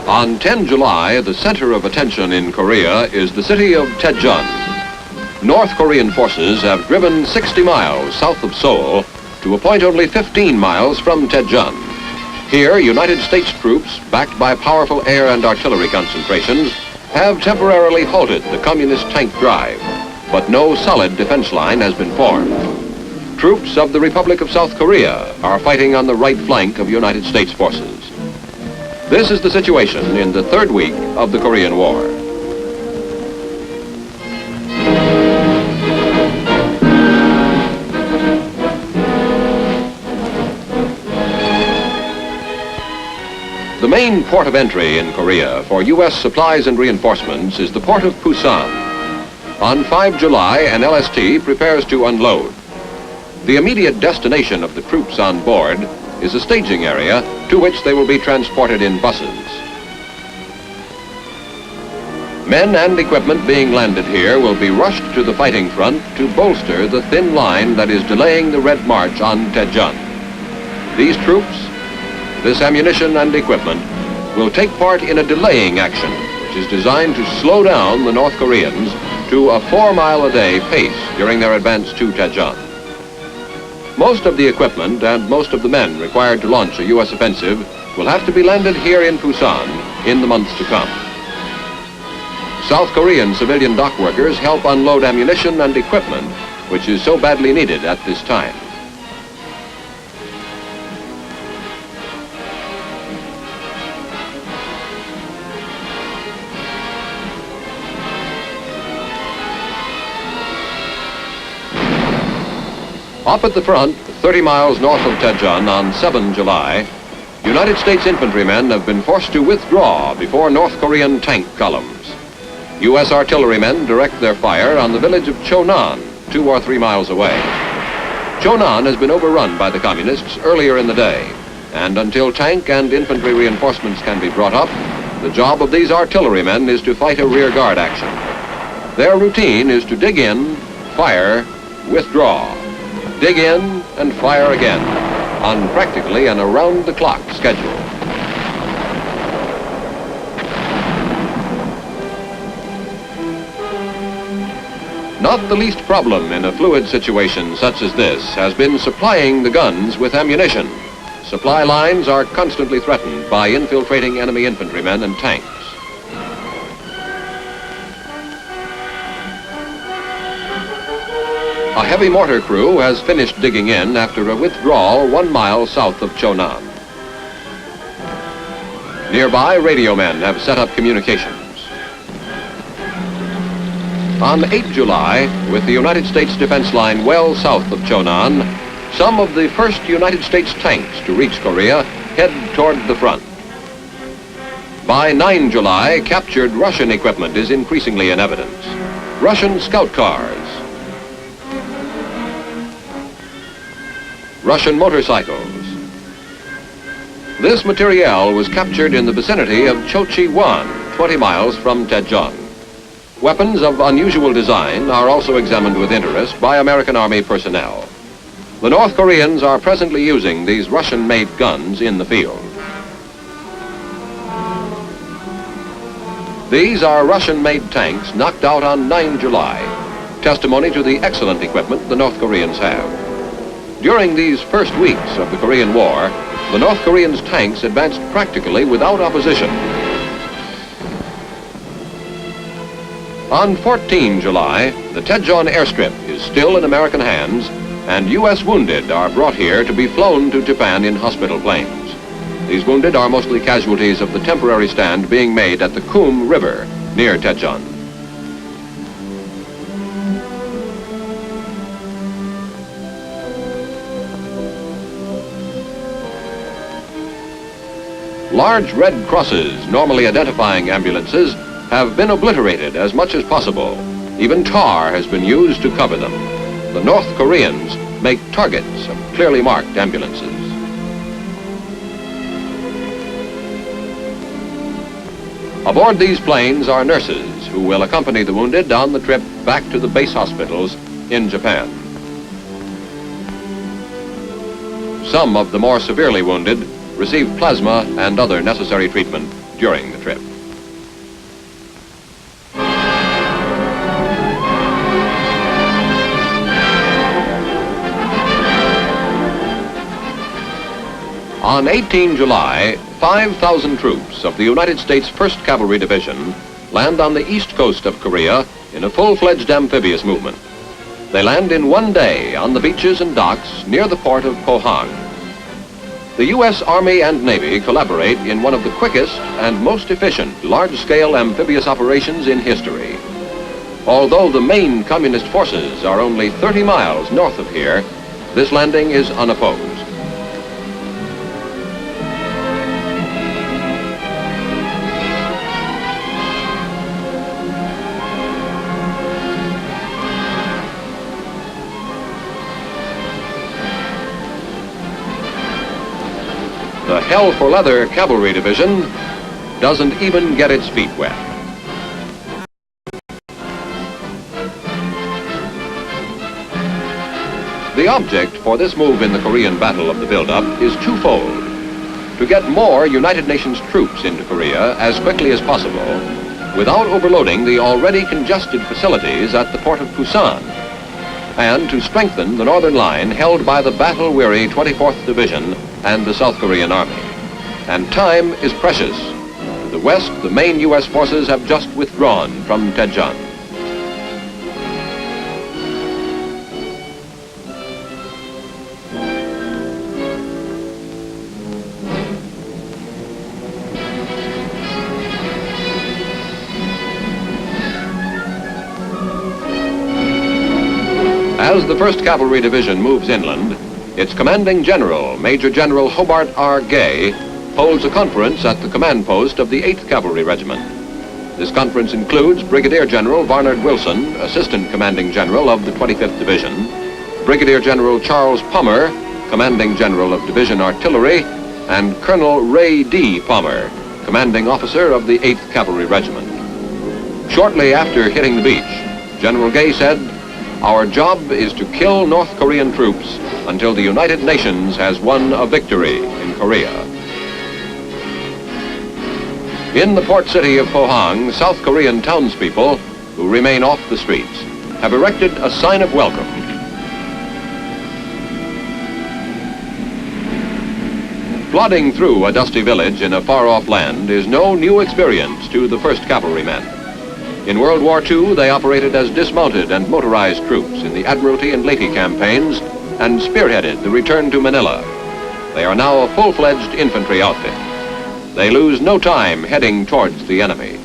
On 10 July, the center of attention in Korea is the city of TAEJON. North Korean forces have driven 60 miles south of Seoul to a point only 15 miles from TAEJON. Here, United States troops, backed by powerful air and artillery concentrations, have temporarily halted the communist tank drive, but no solid defense line has been formed. Troops of the Republic of South Korea are fighting on the right flank of United States forces. This is the situation in the third week of the Korean War. The main port of entry in Korea for U.S. supplies and reinforcements is the port of Busan. On 5 July, an LST prepares to unload. The immediate destination of the troops on board is a staging area to which they will be transported in buses. Men and equipment being landed here will be rushed to the fighting front to bolster the thin line that is delaying the Red March on TAEJON. These troops, this ammunition and equipment, will take part in a delaying action which is designed to slow down the North Koreans to a 4-mile-a-day pace during their advance to TAEJON. Most of the equipment and most of the men required to launch a U.S. offensive will have to be landed here in Busan in the months to come. South Korean civilian dock workers help unload ammunition and equipment, which is so badly needed at this time. Up at the front, 30 miles north of TAEJON on 7 July, United States infantrymen have been forced to withdraw before North Korean tank columns. U.S. artillerymen direct their fire on the village of Chonan, 2 or 3 miles away. Chonan has been overrun by the communists earlier in the day, and until tank and infantry reinforcements can be brought up, the job of these artillerymen is to fight a rearguard action. Their routine is to dig in, fire, withdraw. Dig in and fire again on practically an around-the-clock schedule. Not the least problem in a fluid situation such as this has been supplying the guns with ammunition. Supply lines are constantly threatened by infiltrating enemy infantrymen and tanks. A heavy mortar crew has finished digging in after a withdrawal 1 mile south of Chonan. Nearby, radio men have set up communications. On 8 July, with the United States defense line well south of Chonan, some of the first United States tanks to reach Korea head toward the front. By 9 July, captured Russian equipment is increasingly in evidence. Russian scout cars, Russian motorcycles. This materiel was captured in the vicinity of Chochi-Wan, 20 miles from TAEJON. Weapons of unusual design are also examined with interest by American Army personnel. The North Koreans are presently using these Russian-made guns in the field. These are Russian-made tanks knocked out on 9 July, testimony to the excellent equipment the North Koreans have. During these first weeks of the Korean War, the North Koreans' tanks advanced practically without opposition. On 14 July, the TAEJON airstrip is still in American hands, and U.S. wounded are brought here to be flown to Japan in hospital planes. These wounded are mostly casualties of the temporary stand being made at the Kum River near TAEJON. Large red crosses, normally identifying ambulances, have been obliterated as much as possible. Even tar has been used to cover them. The North Koreans make targets of clearly marked ambulances. Aboard these planes are nurses who will accompany the wounded on the trip back to the base hospitals in Japan. Some of the more severely wounded receive plasma and other necessary treatment during the trip. On 18 July, 5,000 troops of the United States 1st Cavalry Division land on the east coast of Korea in a full-fledged amphibious movement. They land in one day on the beaches and docks near the port of Pohang. The U.S. Army and Navy collaborate in one of the quickest and most efficient large-scale amphibious operations in history. Although the main communist forces are only 30 miles north of here, this landing is unopposed. The Hell for Leather Cavalry Division doesn't even get its feet wet. The object for this move in the Korean Battle of the Buildup is twofold: to get more United Nations troops into Korea as quickly as possible without overloading the already congested facilities at the port of Busan, and to strengthen the northern line held by the battle-weary 24th Division and the South Korean Army. And time is precious. To the west, the main U.S. forces have just withdrawn from TAEJON. As the 1st Cavalry Division moves inland, its commanding general, Major General Hobart R. Gay, holds a conference at the command post of the 8th Cavalry Regiment. This conference includes Brigadier General Varnard Wilson, Assistant Commanding General of the 25th Division, Brigadier General Charles Palmer, Commanding General of Division Artillery, and Colonel Ray D. Palmer, Commanding Officer of the 8th Cavalry Regiment. Shortly after hitting the beach, General Gay said, "Our job is to kill North Korean troops until the United Nations has won a victory in Korea." In the port city of Pohang, South Korean townspeople, who remain off the streets, have erected a sign of welcome. Plodding through a dusty village in a far-off land is no new experience to the 1st Cavalrymen. In World War II, they operated as dismounted and motorized troops in the Admiralty and Leyte campaigns and spearheaded the return to Manila. They are now a full-fledged infantry outfit. They lose no time heading towards the enemy.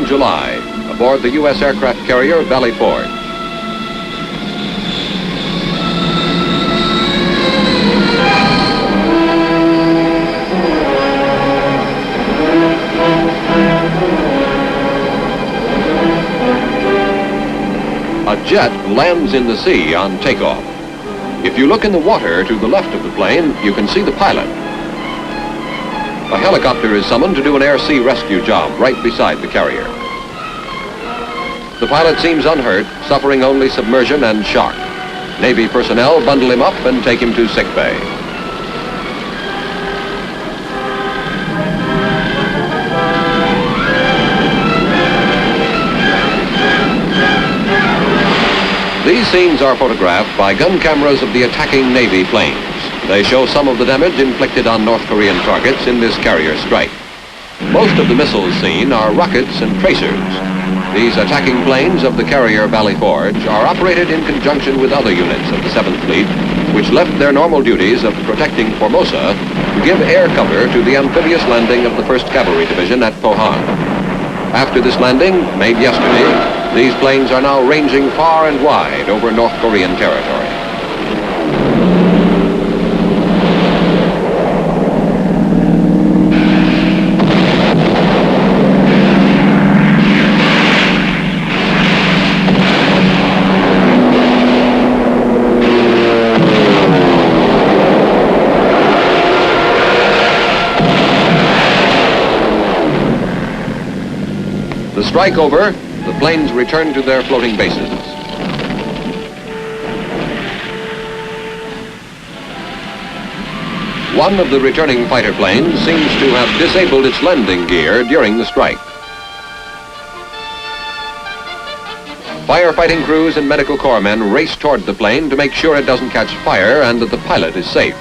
July 19, aboard the U.S. aircraft carrier Valley Forge. A jet lands in the sea on takeoff. If you look in the water to the left of the plane, you can see the pilot. A helicopter is summoned to do an air-sea rescue job right beside the carrier. The pilot seems unhurt, suffering only submersion and shock. Navy personnel bundle him up and take him to sick bay. These scenes are photographed by gun cameras of the attacking Navy planes. They show some of the damage inflicted on North Korean targets in this carrier strike. Most of the missiles seen are rockets and tracers. These attacking planes of the carrier Valley Forge are operated in conjunction with other units of the 7th Fleet, which left their normal duties of protecting Formosa to give air cover to the amphibious landing of the 1st Cavalry Division at Pohang. After this landing, made yesterday, these planes are now ranging far and wide over North Korean territory. The strike over, the planes return to their floating bases. One of the returning fighter planes seems to have disabled its landing gear during the strike. Firefighting crews and medical corps men race toward the plane to make sure it doesn't catch fire and that the pilot is safe.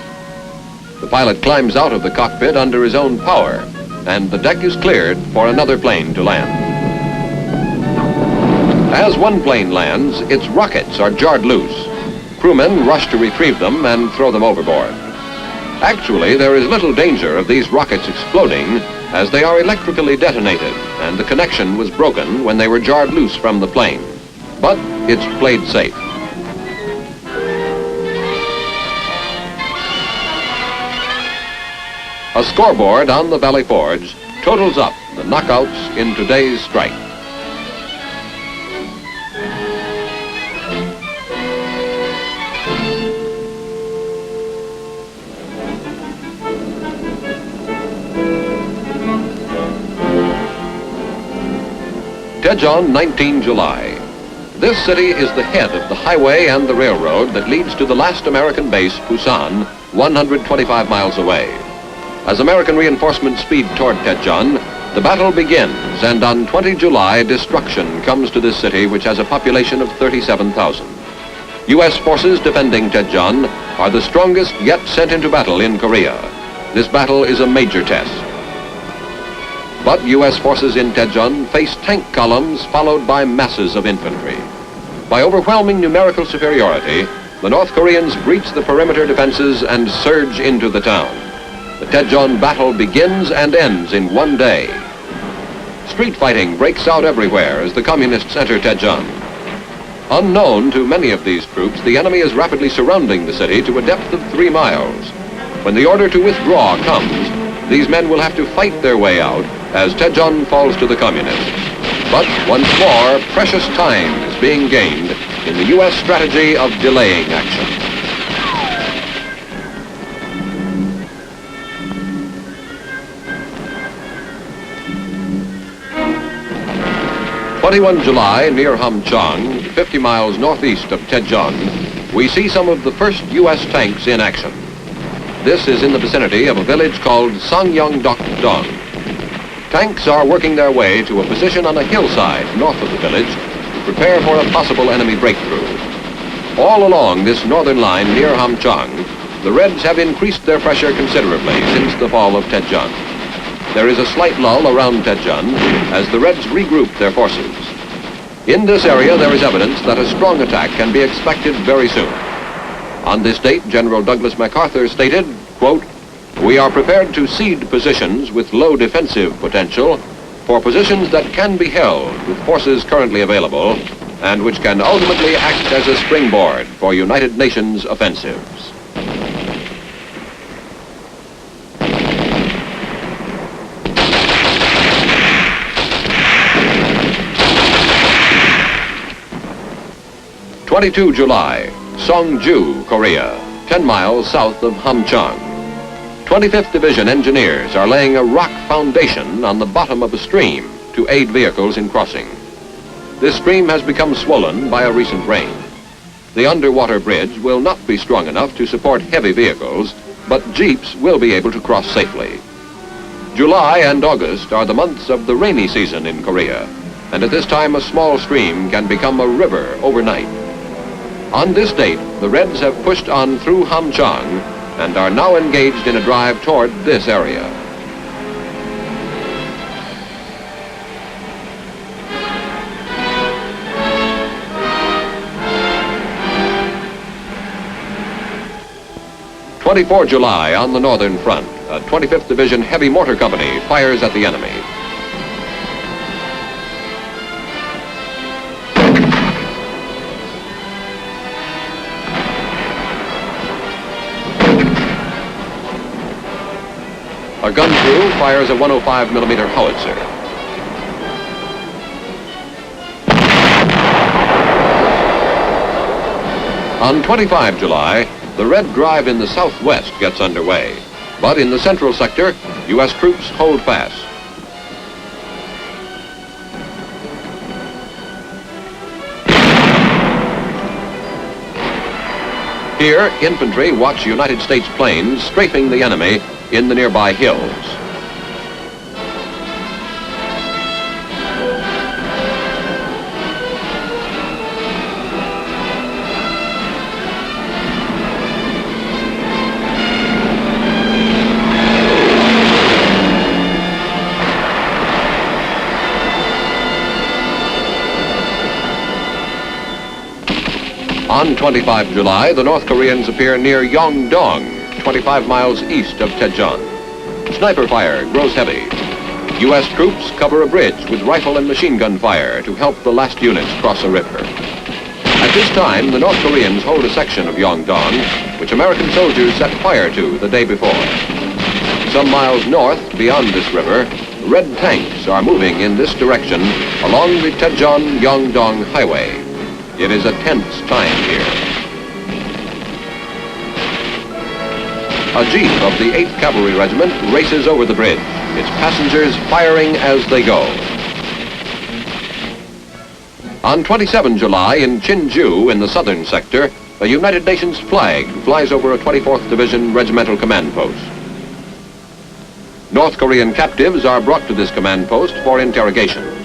The pilot climbs out of the cockpit under his own power, and the deck is cleared for another plane to land. As one plane lands, its rockets are jarred loose. Crewmen rush to retrieve them and throw them overboard. Actually, there is little danger of these rockets exploding as they are electrically detonated, and the connection was broken when they were jarred loose from the plane. But it's played safe. A scoreboard on the Valley Forge totals up the knockouts in today's strike. TAEJON, 19 July. This city is the head of the highway and the railroad that leads to the last American base, Busan, 125 miles away. As American reinforcements speed toward TAEJON, the battle begins, and on 20 July, destruction comes to this city, which has a population of 37,000. U.S. forces defending TAEJON are the strongest yet sent into battle in Korea. This battle is a major test. But U.S. forces in TAEJON face tank columns followed by masses of infantry. By overwhelming numerical superiority, the North Koreans breach the perimeter defenses and surge into the town. The TAEJON battle begins and ends in one day. Street fighting breaks out everywhere as the communists enter TAEJON. Unknown to many of these troops, the enemy is rapidly surrounding the city to a depth of 3 miles. When the order to withdraw comes, these men will have to fight their way out as TAEJON falls to the communists. But once more, precious time is being gained in the U.S. strategy of delaying action. (21 July, near Hamchang, 50 miles northeast of TAEJON, we see some of the first U.S. tanks in action. This is in the vicinity of a village called Sangyongdok-dong. Tanks are working their way to a position on a hillside north of the village to prepare for a possible enemy breakthrough. All along this northern line near Hamchang, the Reds have increased their pressure considerably since the fall of TAEJON. There is a slight lull around TAEJON as the Reds regroup their forces. In this area, there is evidence that a strong attack can be expected very soon. On this date, General Douglas MacArthur stated, quote, "We are prepared to cede positions with low defensive potential for positions that can be held with forces currently available and which can ultimately act as a springboard for United Nations offensives." (22 July, Songju, Korea, 10 miles south of Hamchang. 25th Division engineers are laying a rock foundation on the bottom of a stream to aid vehicles in crossing. This stream has become swollen by a recent rain. The underwater bridge will not be strong enough to support heavy vehicles, but jeeps will be able to cross safely. July and August are the months of the rainy season in Korea, and at this time a small stream can become a river overnight. On this date, the Reds have pushed on through Hamchang and are now engaged in a drive toward this area. (24 July on the northern front, a 25th Division Heavy Mortar Company fires at the enemy. A gun crew fires a 105 millimeter howitzer. On 25 July, the Red Drive in the southwest gets underway, but in the central sector, U.S. troops hold fast. Here, infantry watch United States planes strafing the enemy in the nearby hills. On 25 July, the North Koreans appear near Yongdong, 25 miles east of Taejon. Sniper fire grows heavy. U.S. troops cover a bridge with rifle and machine gun fire to help the last units cross a river. At this time, the North Koreans hold a section of Yongdong, which American soldiers set fire to the day before. Some miles north, beyond this river, red tanks are moving in this direction along the Taejon-Yongdong highway. It is a tense time here. A jeep of the 8th Cavalry Regiment races over the bridge, its passengers firing as they go. On 27 July in Chinju in the southern sector, a United Nations flag flies over a 24th Division regimental command post. North Korean captives are brought to this command post for interrogation.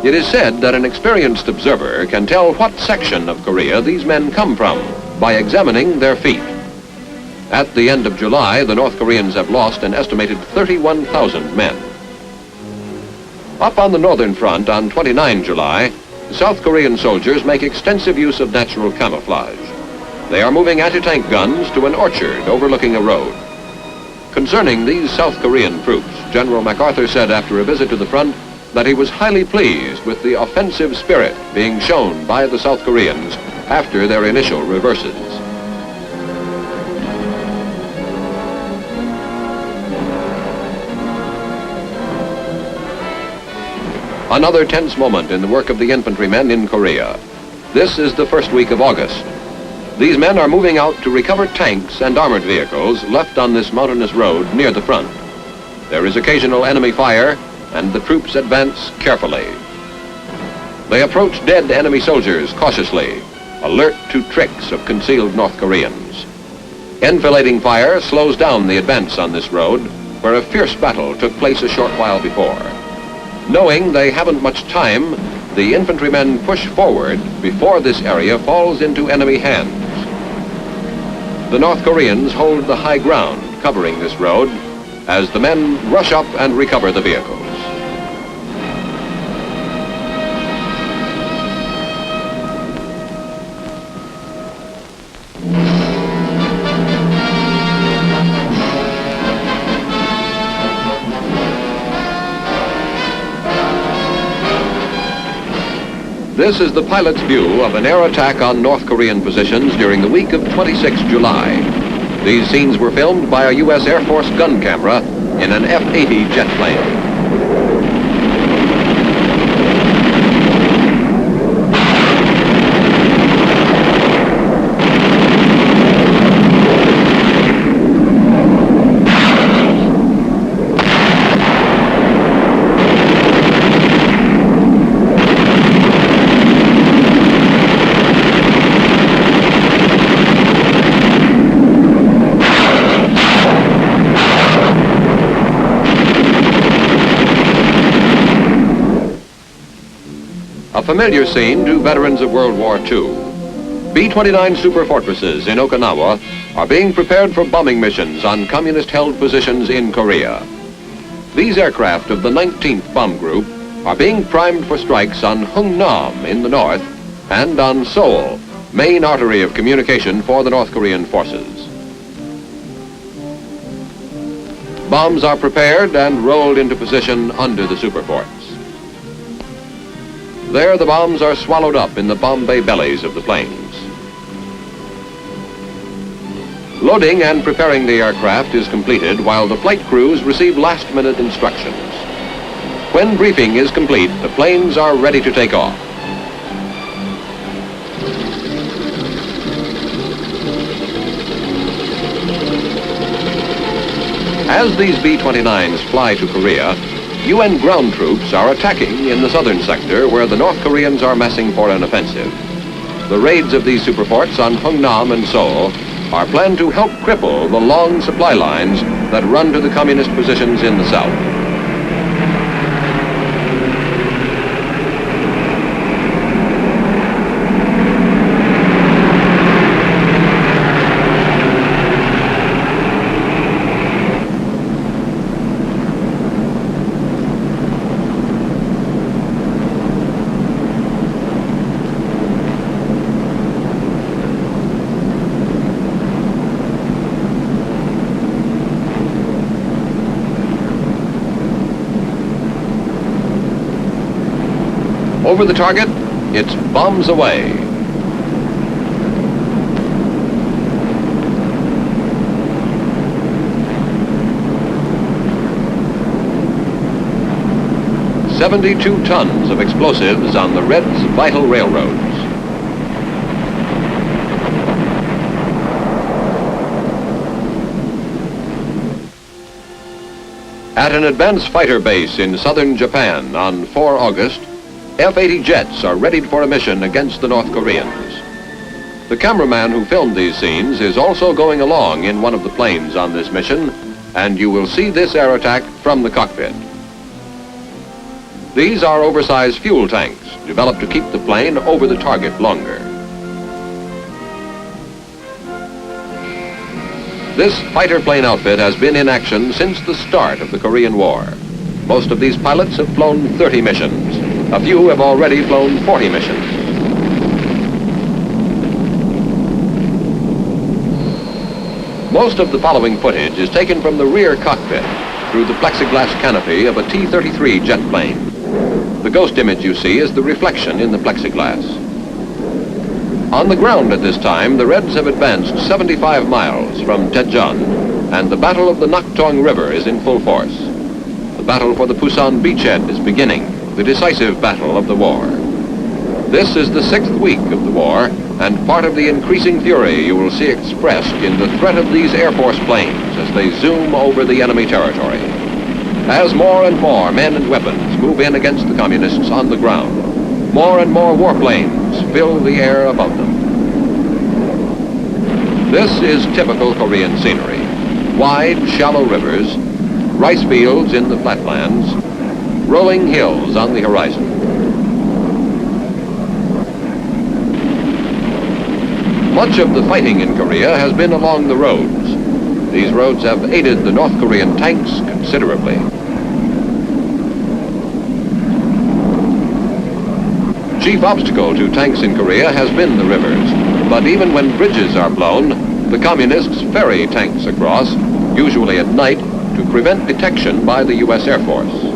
It is said that an experienced observer can tell what section of Korea these men come from by examining their feet. At the end of July, the North Koreans have lost an estimated 31,000 men. Up on the northern front on 29 July, South Korean soldiers make extensive use of natural camouflage. They are moving anti-tank guns to an orchard overlooking a road. Concerning these South Korean troops, General MacArthur said after a visit to the front that he was highly pleased with the offensive spirit being shown by the South Koreans after their initial reverses. Another tense moment in the work of the infantrymen in Korea. This is the first week of August. These men are moving out to recover tanks and armored vehicles left on this mountainous road near the front. There is occasional enemy fire, and the troops advance carefully. They approach dead enemy soldiers cautiously, alert to tricks of concealed North Koreans. Enfilading fire slows down the advance on this road, where a fierce battle took place a short while before. Knowing they haven't much time, the infantrymen push forward before this area falls into enemy hands. The North Koreans hold the high ground covering this road as the men rush up and recover the vehicles. This is the pilot's view of an air attack on North Korean positions during the week of 26 July. These scenes were filmed by a U.S. Air Force gun camera in an F-80 jet plane. A familiar scene to veterans of World War II. B-29 superfortresses in Okinawa are being prepared for bombing missions on communist-held positions in Korea. These aircraft of the 19th Bomb Group are being primed for strikes on Hungnam in the north and on Seoul, main artery of communication for the North Korean forces. Bombs are prepared and rolled into position under the superforts. There, the bombs are swallowed up in the bomb bay bellies of the planes. Loading and preparing the aircraft is completed while the flight crews receive last-minute instructions. When briefing is complete, the planes are ready to take off. As these B-29s fly to Korea, UN ground troops are attacking in the southern sector where the North Koreans are massing for an offensive. The raids of these superforts on Hungnam and Seoul are planned to help cripple the long supply lines that run to the communist positions in the south. Over the target, it's bombs away. "72 tons of explosives on the Reds' vital railroads. At an advanced fighter base in southern Japan on 4 August, F-80 jets are readied for a mission against the North Koreans. The cameraman who filmed these scenes is also going along in one of the planes on this mission, and you will see this air attack from the cockpit. These are oversized fuel tanks developed to keep the plane over the target longer. This fighter plane outfit has been in action since the start of the Korean War. Most of these pilots have flown 30 missions. A few have already flown 40 missions. Most of the following footage is taken from the rear cockpit through the plexiglass canopy of a T-33 jet plane. The ghost image you see is the reflection in the plexiglass. On the ground at this time, the Reds have advanced 75 miles from TAEJON, and the Battle of the Naktung River is in full force. The battle for the Pusan beachhead is beginning, the decisive battle of the war. This is the 6th week of the war, and part of the increasing fury you will see expressed in the threat of these Air Force planes as they zoom over the enemy territory. As more and more men and weapons move in against the communists on the ground, more and more warplanes fill the air above them. This is typical Korean scenery. Wide, shallow rivers, rice fields in the flatlands, rolling hills on the horizon. Much of the fighting in Korea has been along the roads. These roads have aided the North Korean tanks considerably. Chief obstacle to tanks in Korea has been the rivers, but even when bridges are blown, the communists ferry tanks across, usually at night, to prevent detection by the U.S. Air Force.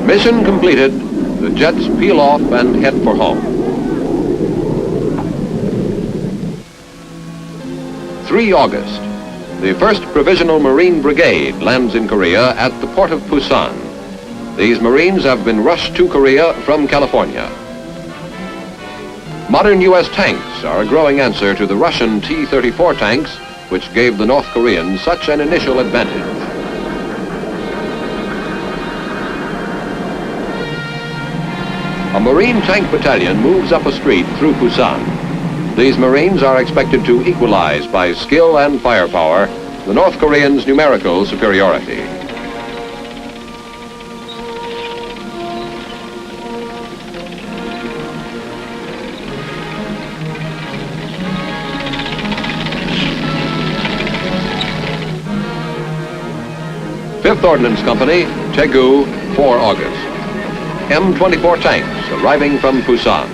Mission completed, the jets peel off and head for home. 3 August, the 1st Provisional Marine Brigade lands in Korea at the port of Pusan. These Marines have been rushed to Korea from California. Modern U.S. tanks are a growing answer to the Russian T-34 tanks, which gave the North Koreans such an initial advantage. A Marine tank battalion moves up a street through Pusan. These Marines are expected to equalize by skill and firepower the North Koreans' numerical superiority. Fifth Ordnance Company, Daegu, 4 August. M24 tanks arriving from Pusan.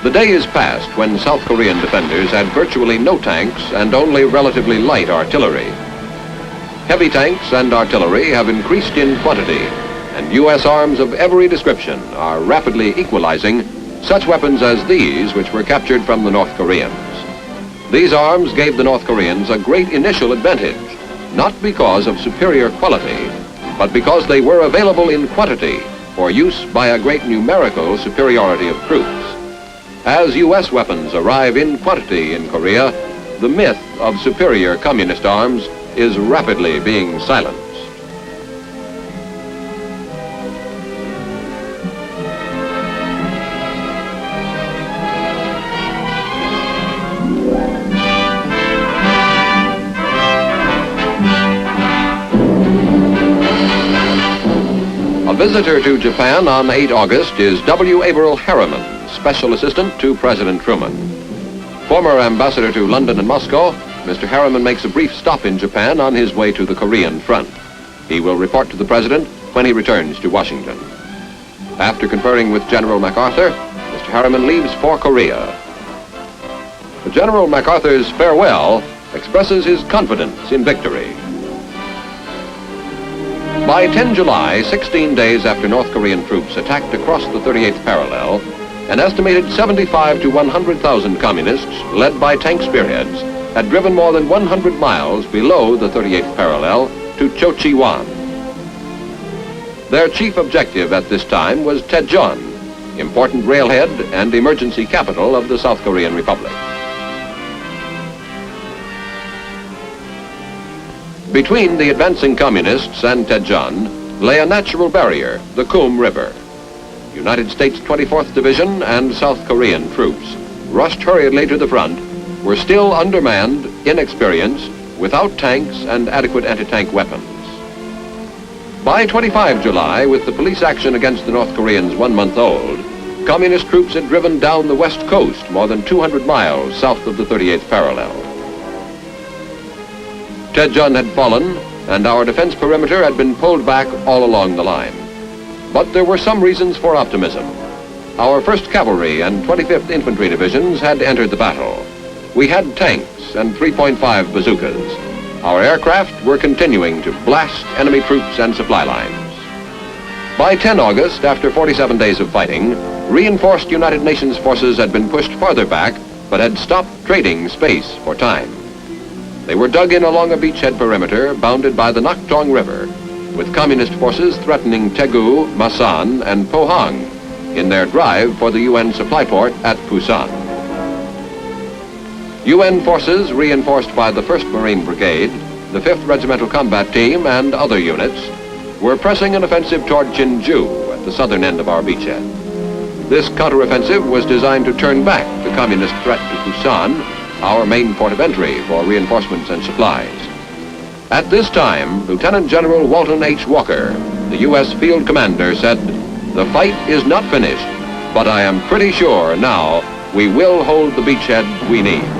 The day is past when South Korean defenders had virtually no tanks and only relatively light artillery. Heavy tanks and artillery have increased in quantity, and U.S. arms of every description are rapidly equalizing such weapons as these which were captured from the North Koreans. These arms gave the North Koreans a great initial advantage, not because of superior quality, but because they were available in quantity for use by a great numerical superiority of troops. As U.S. weapons arrive in quantity in Korea, the myth of superior communist arms is rapidly being silenced. A visitor to Japan on 8 August is W. Averill Harriman, Special Assistant to President Truman. Former ambassador to London and Moscow, Mr. Harriman makes a brief stop in Japan on his way to the Korean front. He will report to the President when he returns to Washington. After conferring with General MacArthur, Mr. Harriman leaves for Korea. But General MacArthur's farewell expresses his confidence in victory. By 10 July, 16 days after North Korean troops attacked across the 38th parallel, an estimated 75 to 100,000 communists, led by tank spearheads, had driven more than 100 miles below the 38th parallel to Chochiwan. Their chief objective at this time was TAEJON, important railhead and emergency capital of the South Korean Republic. Between the advancing communists and TAEJON lay a natural barrier, the Kum River. United States 24th Division and South Korean troops, rushed hurriedly to the front, were still undermanned, inexperienced, without tanks and adequate anti-tank weapons. By 25 July, with the police action against the North Koreans 1 month old, communist troops had driven down the west coast more than 200 miles south of the 38th parallel. TAEJON had fallen, and our defense perimeter had been pulled back all along the line. But there were some reasons for optimism. Our 1st Cavalry and 25th Infantry Divisions had entered the battle. We had tanks and 3.5 bazookas. Our aircraft were continuing to blast enemy troops and supply lines. By 10 August, after 47 days of fighting, reinforced United Nations forces had been pushed farther back, but had stopped trading space for time. They were dug in along a beachhead perimeter bounded by the Naktong River, with communist forces threatening Daegu, Masan, and Pohang in their drive for the UN supply port at Busan. UN forces, reinforced by the 1st Marine Brigade, the 5th Regimental Combat Team, and other units, were pressing an offensive toward Jinju at the southern end of our beachhead. This counteroffensive was designed to turn back the communist threat to Busan, our main port of entry for reinforcements and supplies. At this time, Lieutenant General Walton H. Walker, the U.S. Field Commander, said, "The fight is not finished, but I am pretty sure now we will hold the beachhead we need."